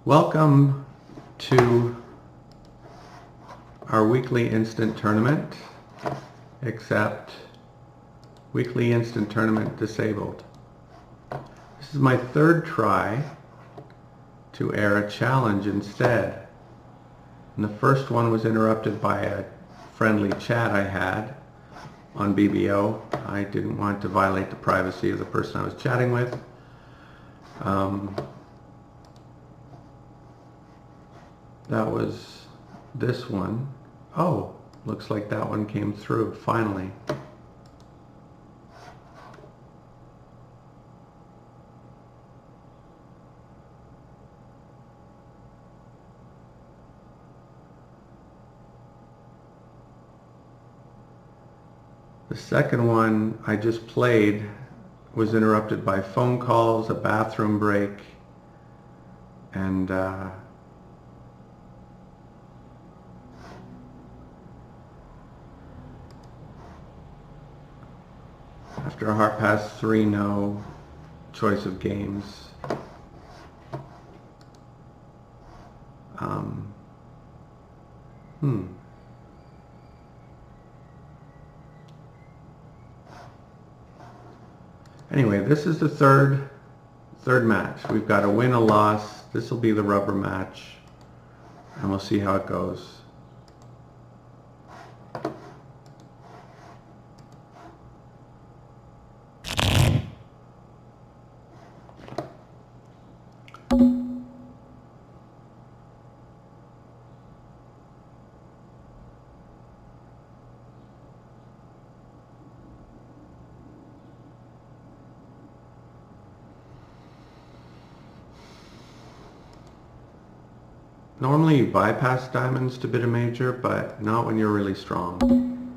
Welcome to our weekly instant tournament, except weekly instant tournament disabled. This is my third try to air a challenge instead. And the first one was interrupted by a friendly chat I had on BBO. I didn't want to violate the privacy of the person I was chatting with. That was this one. Oh, looks like that one came through, finally. The second one I just played was interrupted by phone calls, a bathroom break, and after a heart pass 3, no choice of games. Anyway, this is the third match. We've got a win, a loss. This will be the rubber match, and we'll see how it goes. Normally you bypass diamonds to bid a major, but not when you're really strong.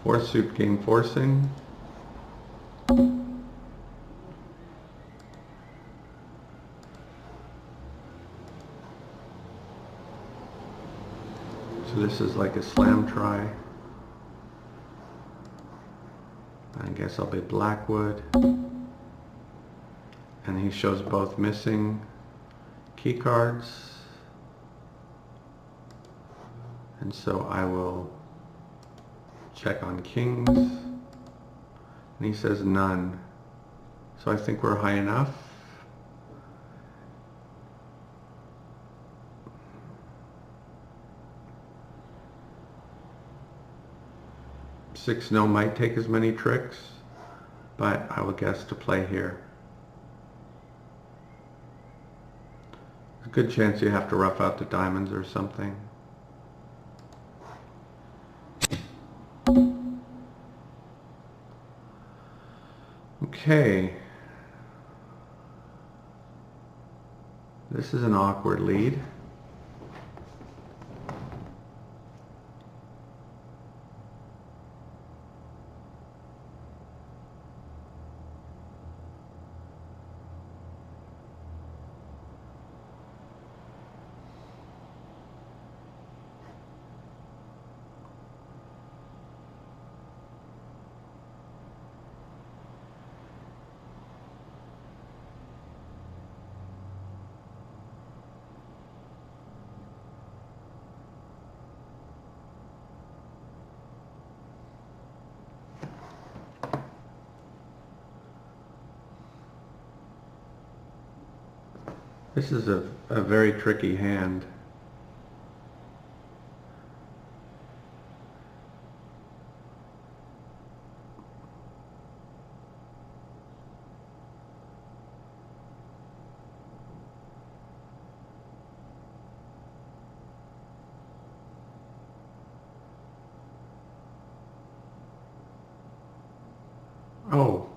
Fourth suit game forcing. So this is like a slam try. I guess I'll bid Blackwood. And he shows both missing key cards. And so I will check on kings. And he says none. So I think we're high enough. Six no might take as many tricks, but I will guess to play here. A good chance you have to rough out the diamonds or something. Okay. This is an awkward lead. This is a very tricky hand. Oh,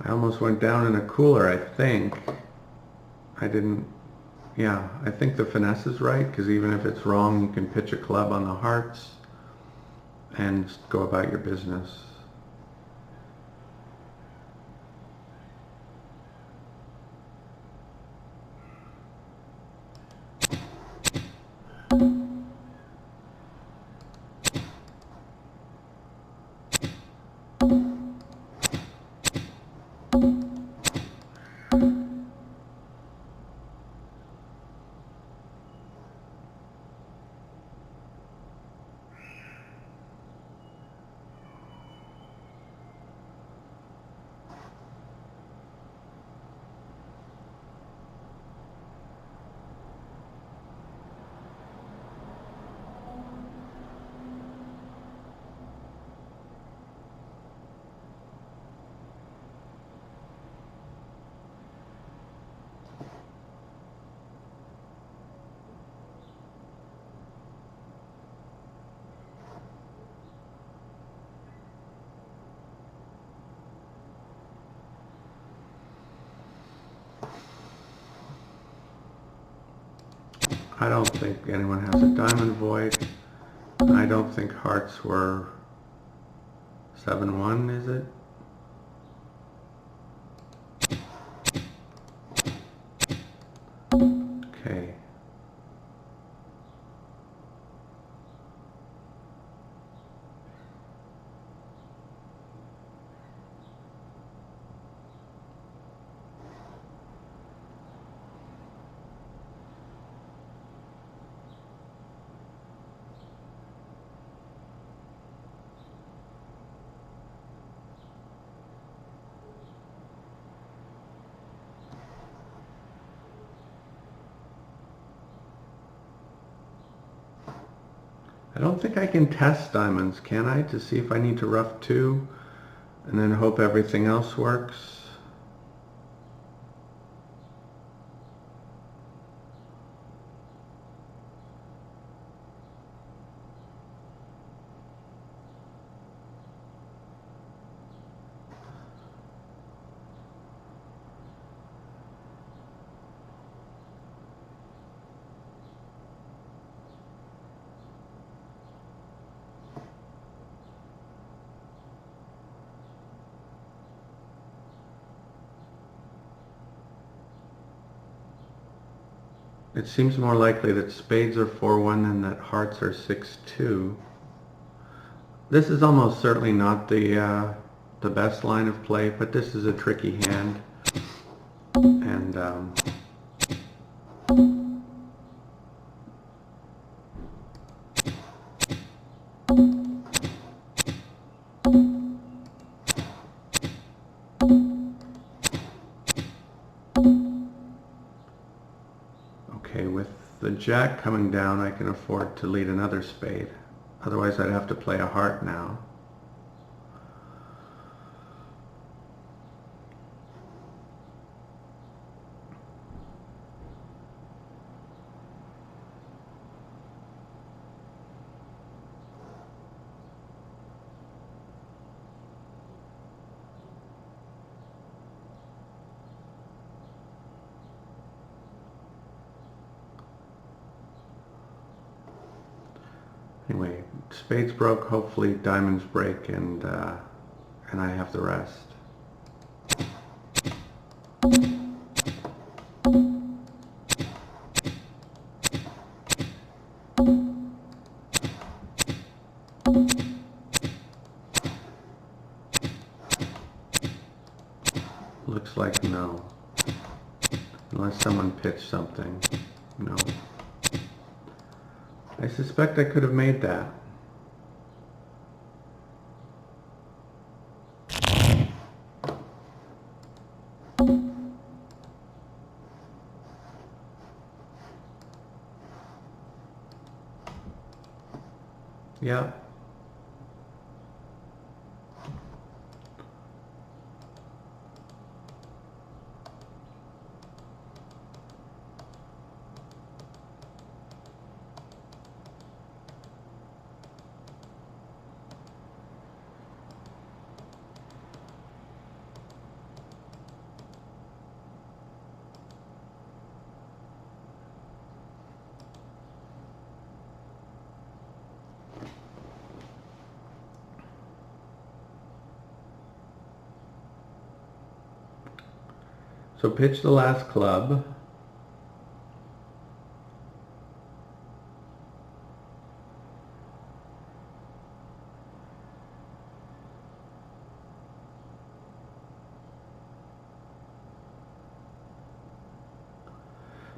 I almost went down in a cooler, I think. I didn't, yeah, I think the finesse is right, because even if it's wrong, you can pitch a club on the hearts and go about your business. I don't think anyone has a diamond void. I don't think hearts were 7-1, is it? Okay. I don't think I can test diamonds, can I? To see if I need to rough 2 and then hope everything else works. It seems more likely that spades are 4-1 and that hearts are 6-2. This is almost certainly not the best line of play, but this is a tricky hand. And okay, with the jack coming down, I can afford to lead another spade. Otherwise, I'd have to play a heart now. Anyway, spades broke, hopefully diamonds break, and I have the rest. Looks like no. Unless someone pitched something. No. I suspect I could have made that. Yeah. So pitch the last club.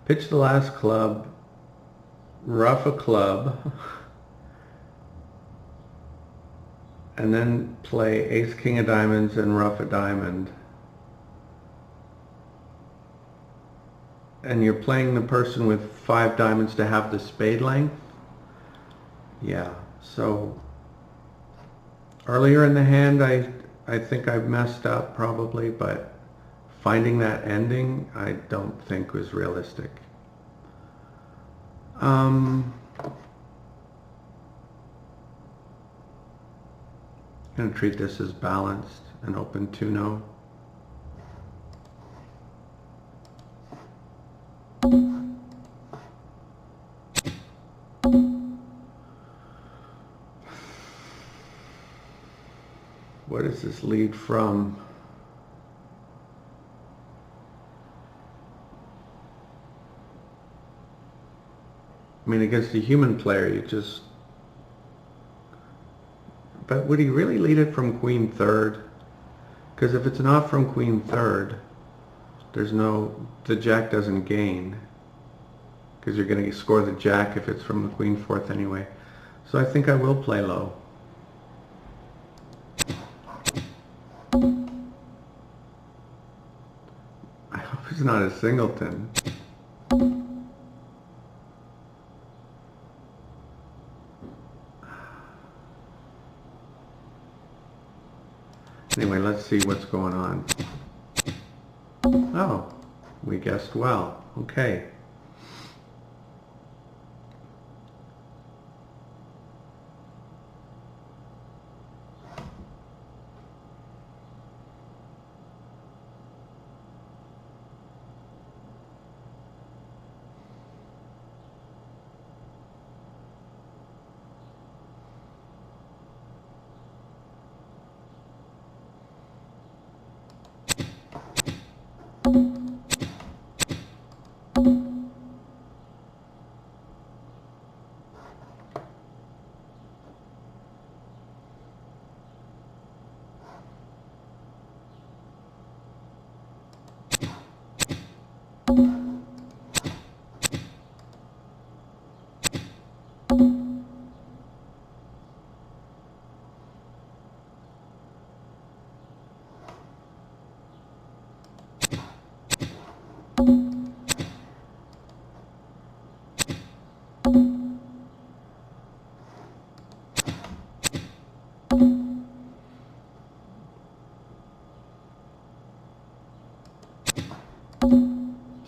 Pitch the last club, rough a club, and then play ace king of diamonds and rough a diamond. And you're playing the person with 5 diamonds to have the spade length? Yeah, so earlier in the hand I think I messed up probably, but finding that ending I don't think was realistic. I'm going to treat this as balanced and open 2-0. does this lead from? I mean, against a human player, you just... But would he really lead it from queen third? Because if it's not from queen third, there's no... the jack doesn't gain. Because you're going to score the jack if it's from the queen fourth anyway. So I think I will play low. I hope it's not a singleton. Anyway, let's see what's going on. Oh, we guessed well. Okay.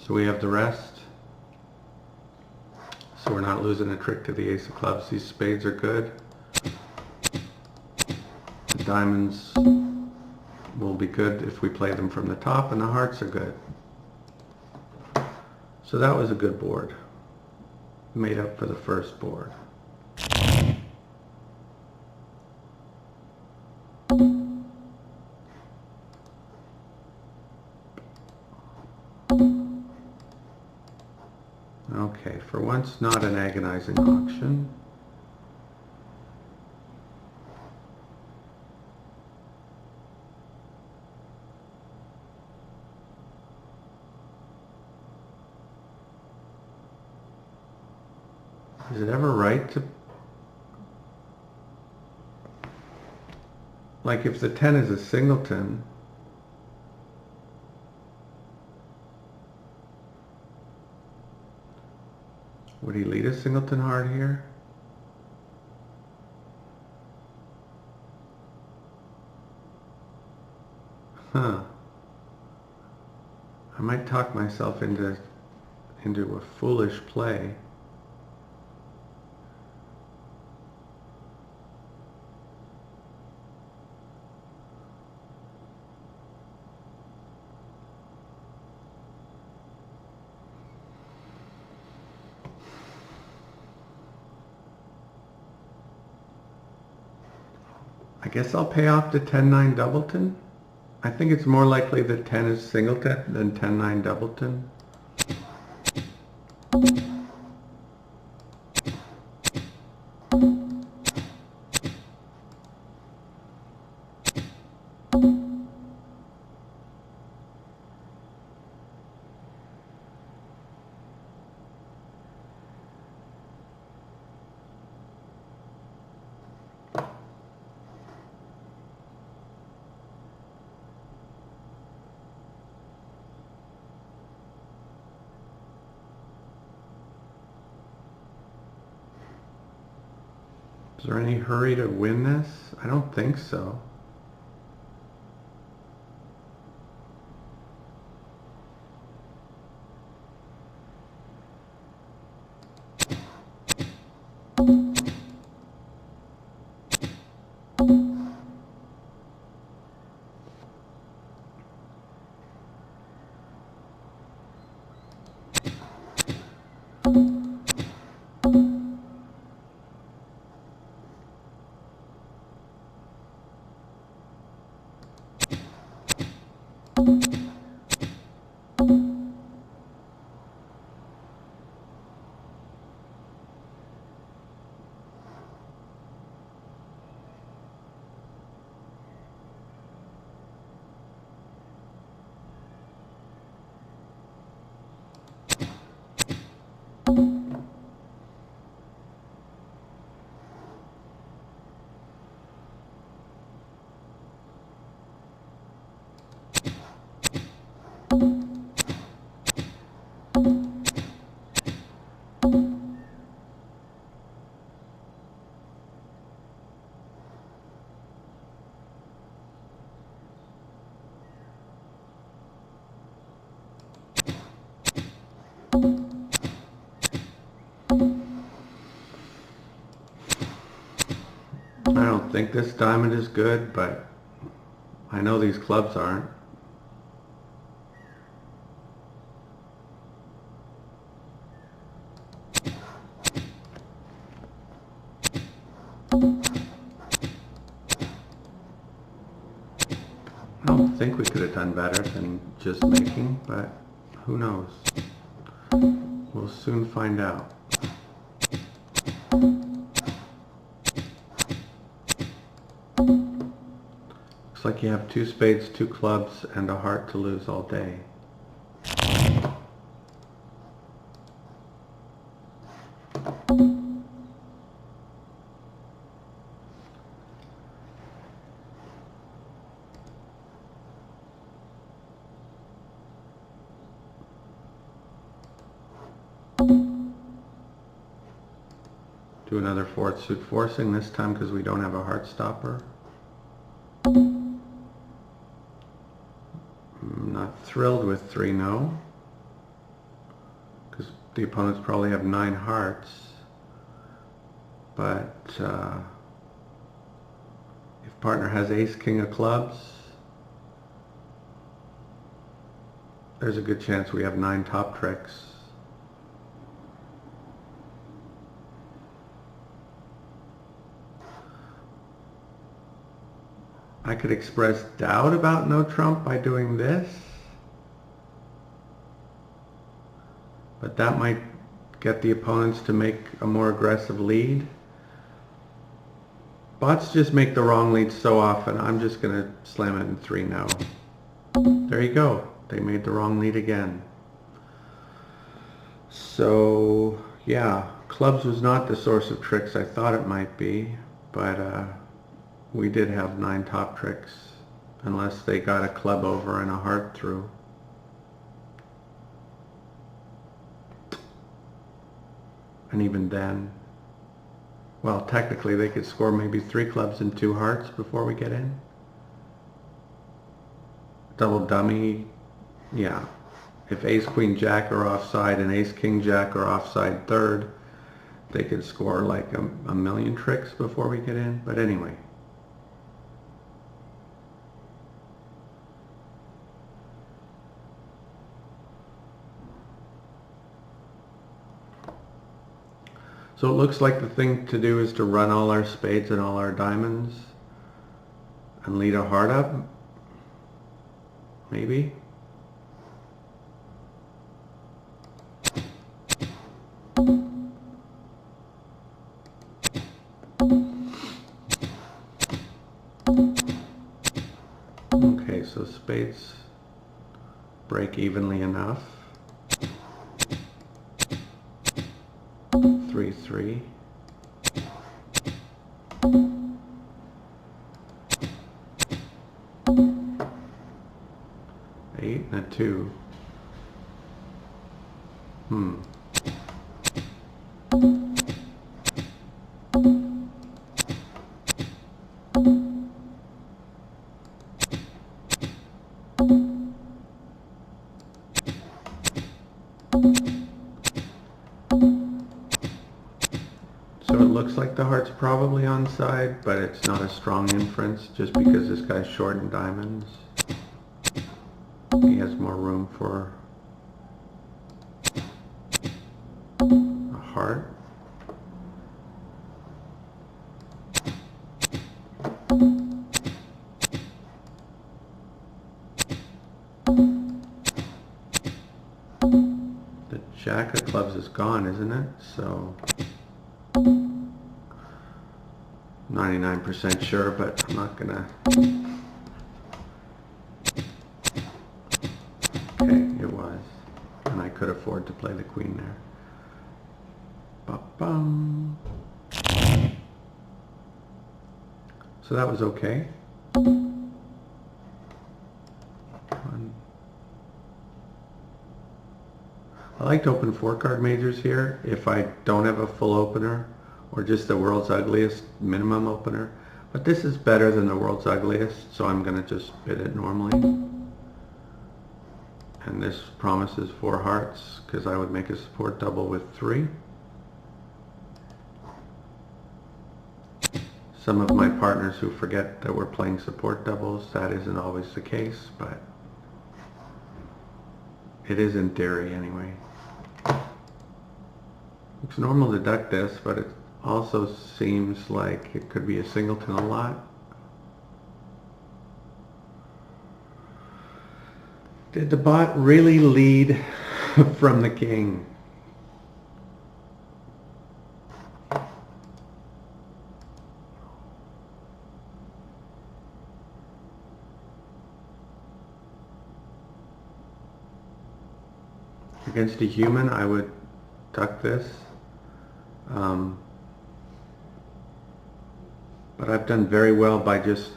So we have the rest. So we're not losing a trick to the ace of clubs. These spades are good. The diamonds will be good if we play them from the top, and the hearts are good. So that was a good board. Made up for the first board. Okay, for once not an agonizing auction. Is it ever right to... Like if the 10 is a singleton, would he lead a singleton hard here? Huh. I might talk myself into a foolish play. I guess I'll pay off the 10-9 doubleton. I think it's more likely that 10 is singleton than 10-9 doubleton. Is there any hurry to win this? I don't think so. I don't think this diamond is good, but I know these clubs aren't. I don't think we could have done better than just making, but who knows? We'll soon find out. Looks like you have 2 spades, 2 clubs, and a heart to lose all day. Do another 4th suit forcing, this time because we don't have a heart stopper. I'm not thrilled with 3 no, because the opponents probably have 9 hearts, but if partner has ace king of clubs, there's a good chance we have 9 top tricks. I could express doubt about no trump by doing this, but that might get the opponents to make a more aggressive lead. Bots just make the wrong lead so often, I'm just going to slam it in 3 no. There you go, they made the wrong lead again. So yeah, clubs was not the source of tricks I thought it might be, but we did have 9 top tricks, unless they got a club over and a heart through. And even then, well, technically they could score maybe 3 clubs and 2 hearts before we get in. Double dummy, yeah. If ace queen jack are offside and ace king jack are offside third, they could score like a million tricks before we get in. But anyway. So it looks like the thing to do is to run all our spades and all our diamonds and lead a heart up, maybe. Okay, so spades break evenly enough. 3-3. Eight and a 2. So it looks like the heart's probably onside, but it's not a strong inference just because this guy's short in diamonds. He has more room for a heart. The jack of clubs is gone, isn't it? So 99% sure, but I'm not gonna. Okay, it was. And I could afford to play the queen there. Ba-bum. So that was okay. I like to open 4-card majors here if I don't have a full opener or just the world's ugliest minimum opener. But this is better than the world's ugliest, so I'm going to just bid it normally. And this promises 4 hearts because I would make a support double with 3. some of my partners who forget that we're playing support doubles. That isn't always the case, but it is in theory anyway. It's normal to duck this, but it also seems like it could be a singleton a lot. Did the bot really lead from the king? Against a human, I would duck this. But I've done very well by just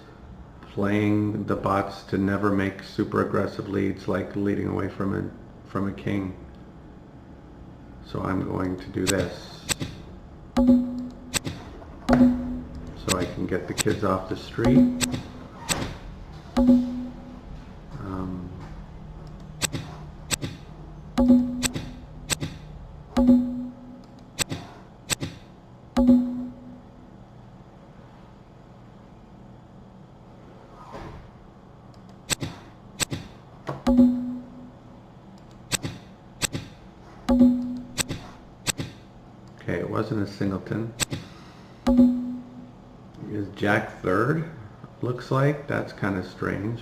playing the bots to never make super aggressive leads, like leading away from a king. So I'm going to do this, so I can get the kids off the street. Okay, it wasn't a singleton. Is Jack third? Looks like. That's kind of strange.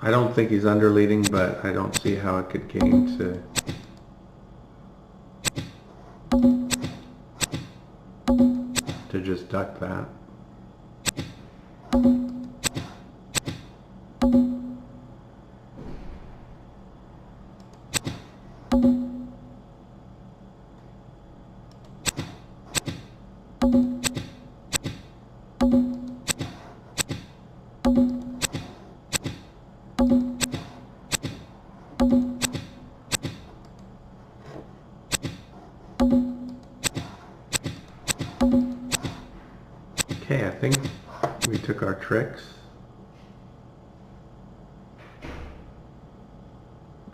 I don't think he's underleading, but I don't see how it could gain to just duck that. Okay, I think we took our tricks.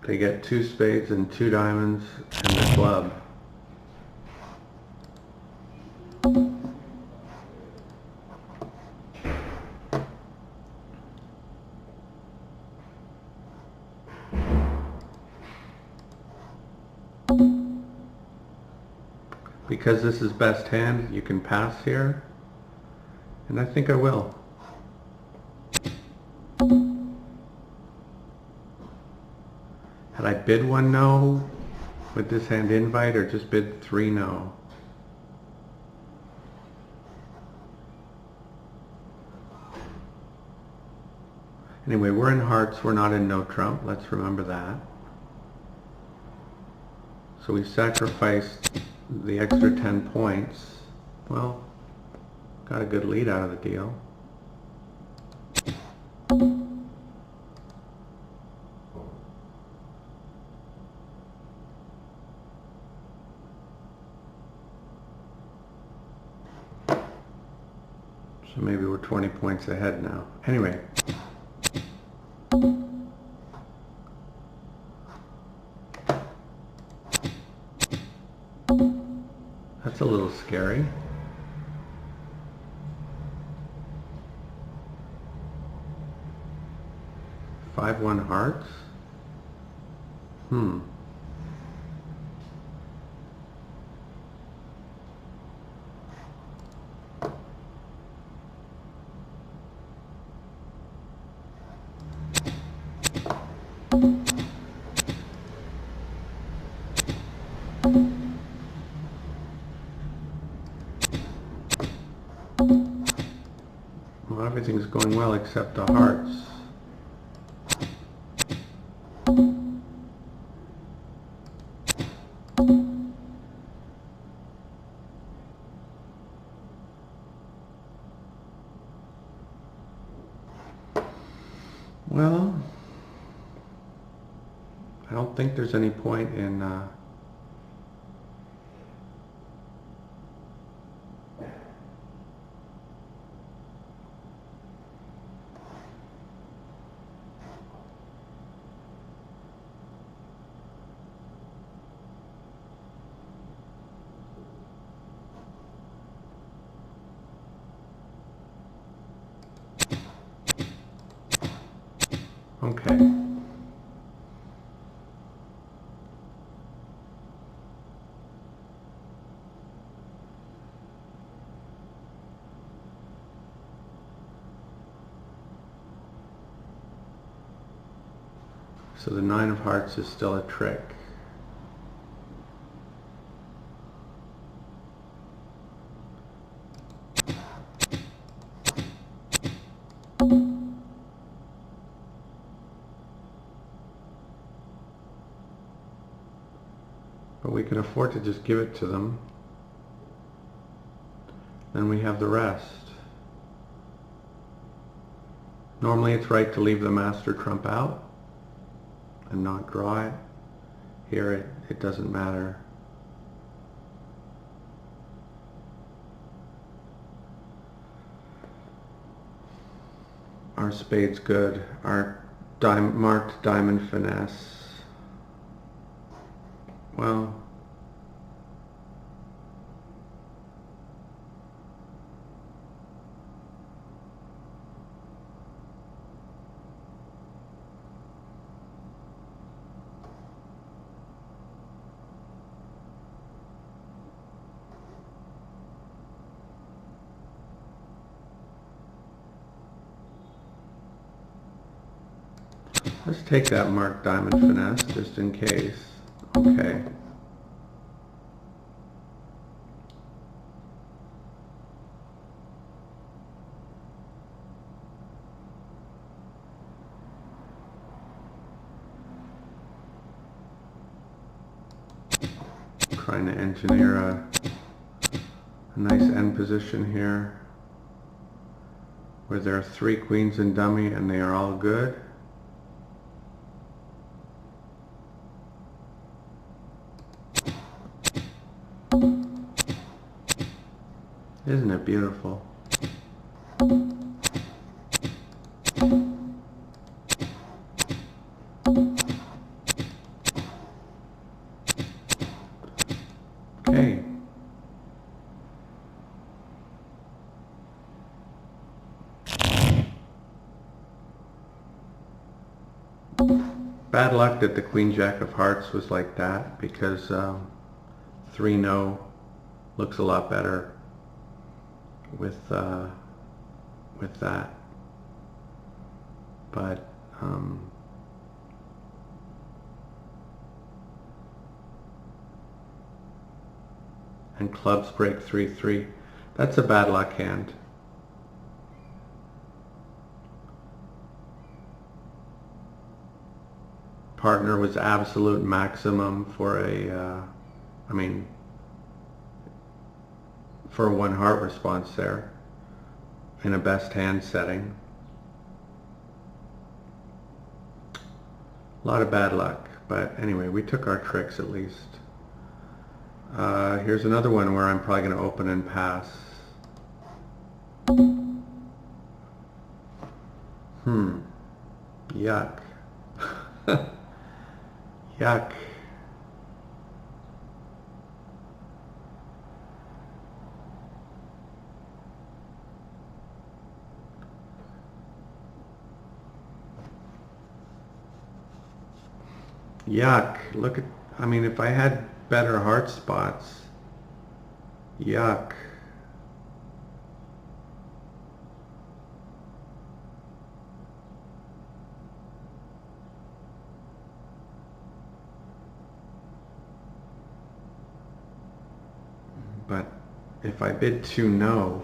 They get 2 spades and 2 diamonds and the club. Because this is best hand, you can pass here. And I think I will. Had I bid 1 no with this hand invite, or just bid 3 no? Anyway, we're in hearts, we're not in no trump. Let's remember that. So we sacrificed the extra 10 points. Well, got a good lead out of the deal. So maybe we're 20 points ahead now. Anyway. That's a little scary. Five, 1 hearts. Well, everything's going well except the hearts. Well, I don't think there's any point in Okay. So the 9 of hearts is still a trick. But we can afford to just give it to them. Then we have the rest. Normally it's right to leave the master trump out and not draw it. Here it doesn't matter. Our spade's good. Our marked diamond finesse. Well, let's take that marked diamond finesse just in case. Okay. Trying to engineer a nice end position here where there are 3 queens in dummy and they are all good. Isn't it beautiful? Okay. Bad luck that the Queen Jack of Hearts was like that, because 3 no looks a lot better with that. But and clubs break 3-3. That's a bad luck hand. Partner was absolute maximum for a, for a 1 heart response there in a best hand setting. A lot of bad luck, but anyway, we took our tricks at least. Here's another one where I'm probably going to open and pass. Yuck. Yuck. Yuck. Look at, if I had better heart spots. Yuck. But if I bid 2 no,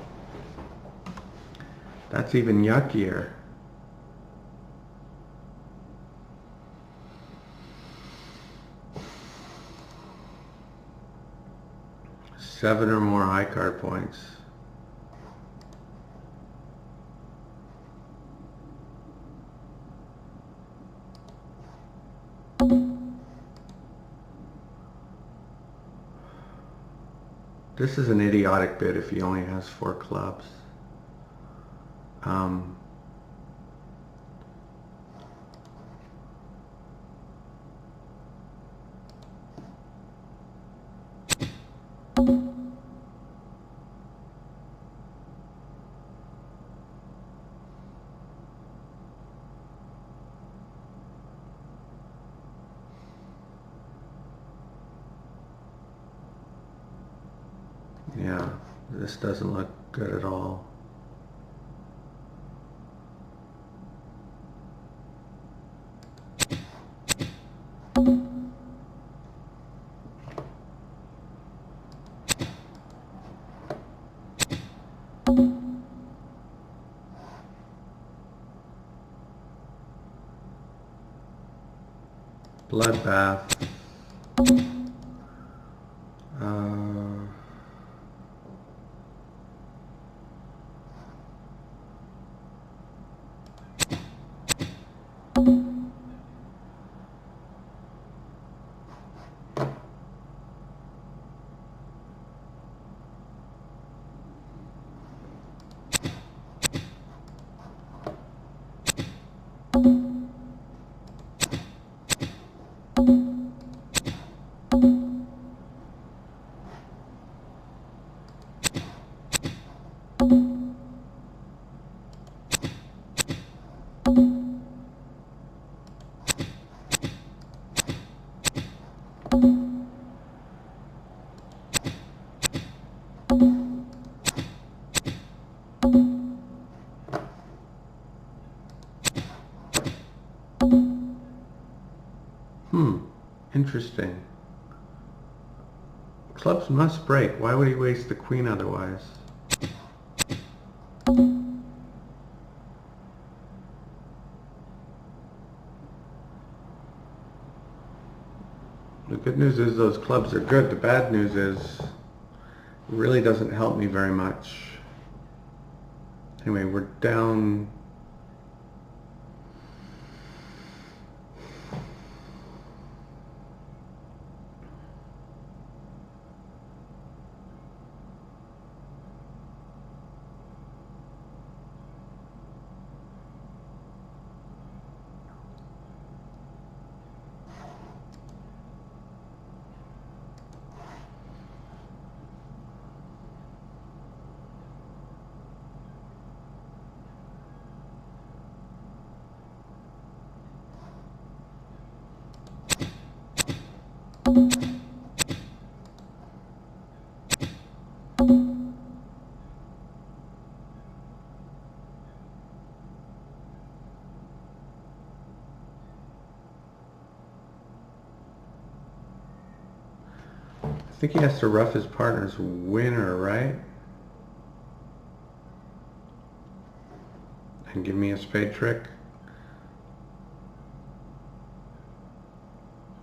that's even yuckier. Seven or more high card points. This is an idiotic bid if he only has 4 clubs. Yeah, this doesn't look good at all. Bloodbath. Interesting. Clubs must break. Why would he waste the queen otherwise? The good news is those clubs are good. The bad news is it really doesn't help me very much. Anyway, we're down. I think he has to rough his partner's winner, right? And give me a spade trick.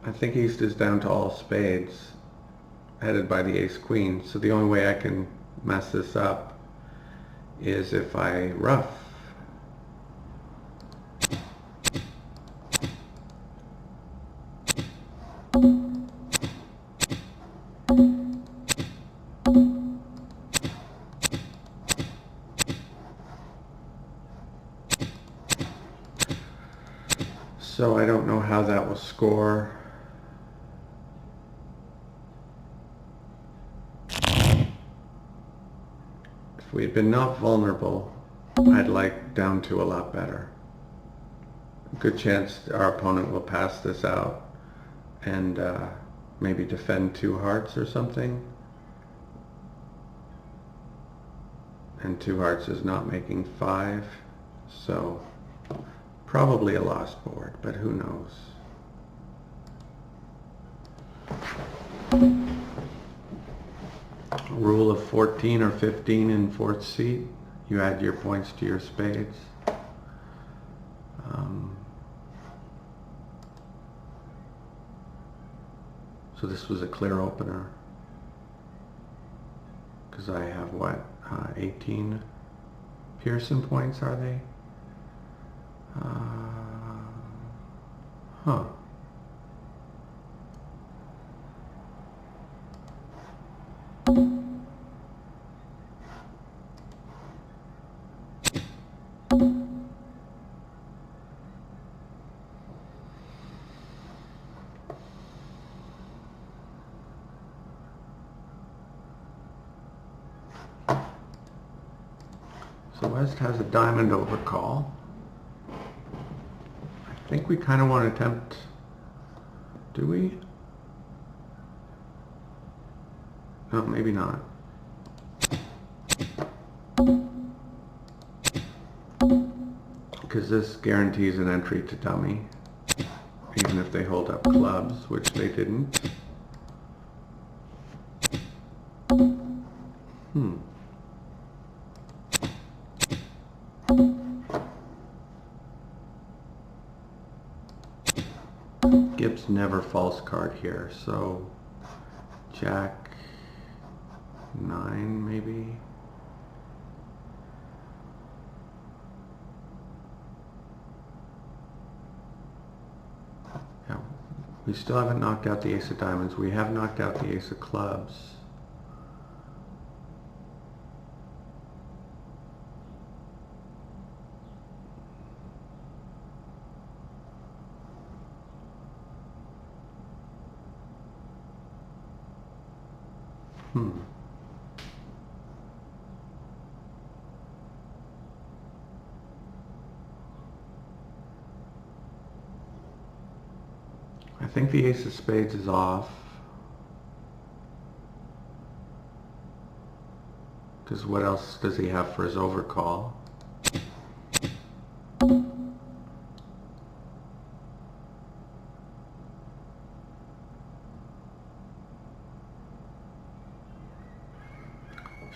I think East is down to all spades, headed by the ace-queen. So the only way I can mess this up is if I rough. So I don't know how that will score. If we had been not vulnerable, I'd like down to a lot better. Good chance our opponent will pass this out and maybe defend 2 hearts or something. And 2 hearts is not making 5, so probably a lost board, but who knows. Rule of 14 or 15 in 4th seat. You add your points to your spades. So this was a clear opener. Because I have what? 18 Pearson points, are they? Huh. So West has a diamond overcall. I think we kind of want to attempt, do we? No, maybe not. because this guarantees an entry to dummy, even if they hold up clubs, which they didn't. Gibbs never false card here, so Jack 9 maybe. Yeah, we still haven't knocked out the ace of diamonds. We have knocked out the ace of clubs. I think the ace of spades is off. Because what else does he have for his overcall?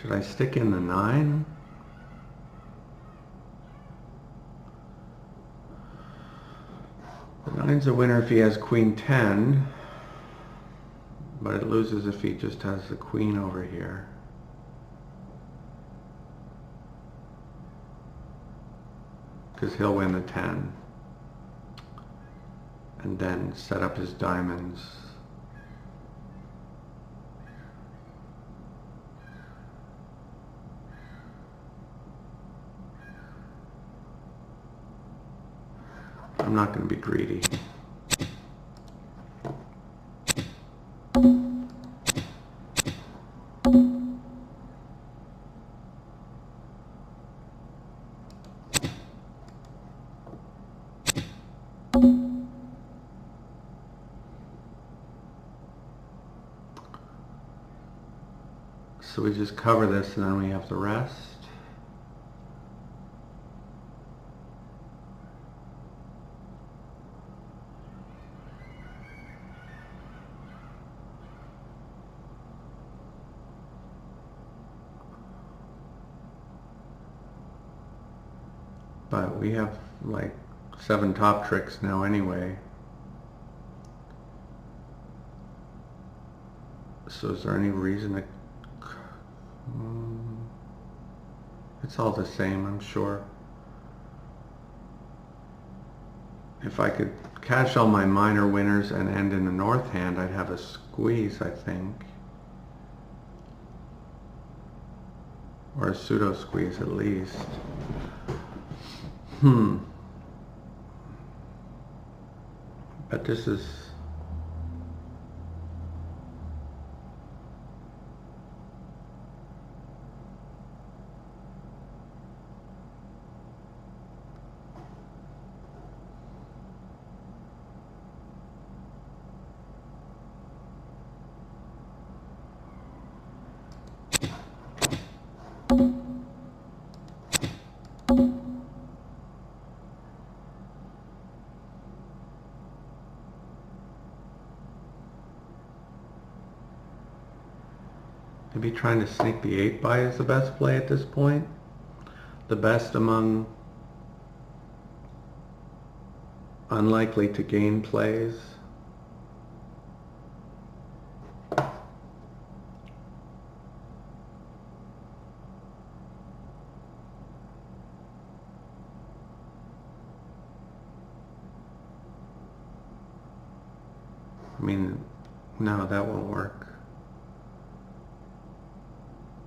Should I stick in the 9? The 9's a winner if he has queen 10, but it loses if he just has the queen over here. Because he'll win the 10 and then set up his diamonds. I'm not going to be greedy. So we just cover this and then we have the rest. But we have like 7 top tricks now anyway. So is there any reason to... It's all the same, I'm sure. If I could cash all my minor winners and end in the north hand, I'd have a squeeze, I think. Or a pseudo squeeze at least. But this is... Maybe trying to sneak the 8 by is the best play at this point. The best among unlikely to gain plays. I mean, no, that won't work.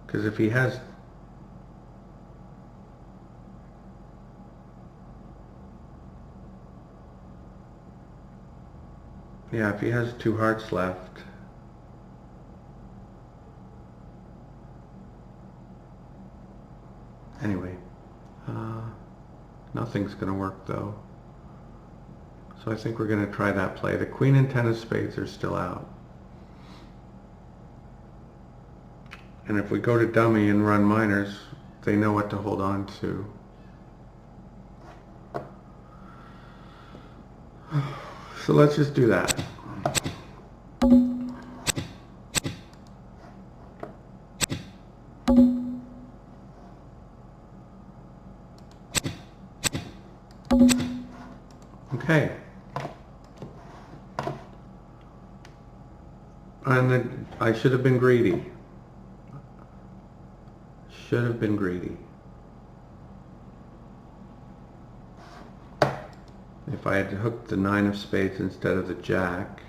Because if he has... Yeah, if he has 2 hearts left... Anyway, nothing's going to work though. So I think we're going to try that play. The queen and 10 of spades are still out. And if we go to dummy and run minors, they know what to hold on to. So let's just do that. Okay. And then I should have been greedy. Should have been greedy. If I had hooked the 9 of spades instead of the jack.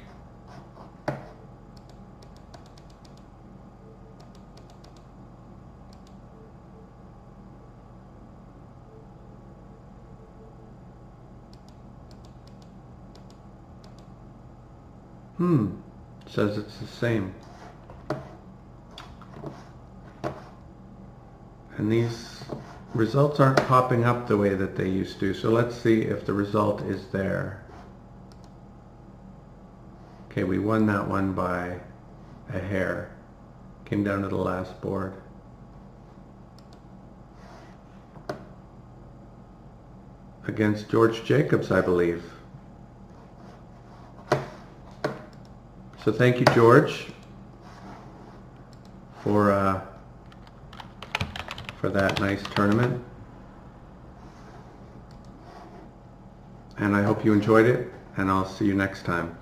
Says it's the same. And these results aren't popping up the way that they used to. So let's see if the result is there. Okay, we won that one by a hair. Came down to the last board. Against George Jacobs, I believe. So thank you, George, for that nice tournament. And I hope you enjoyed it, and I'll see you next time.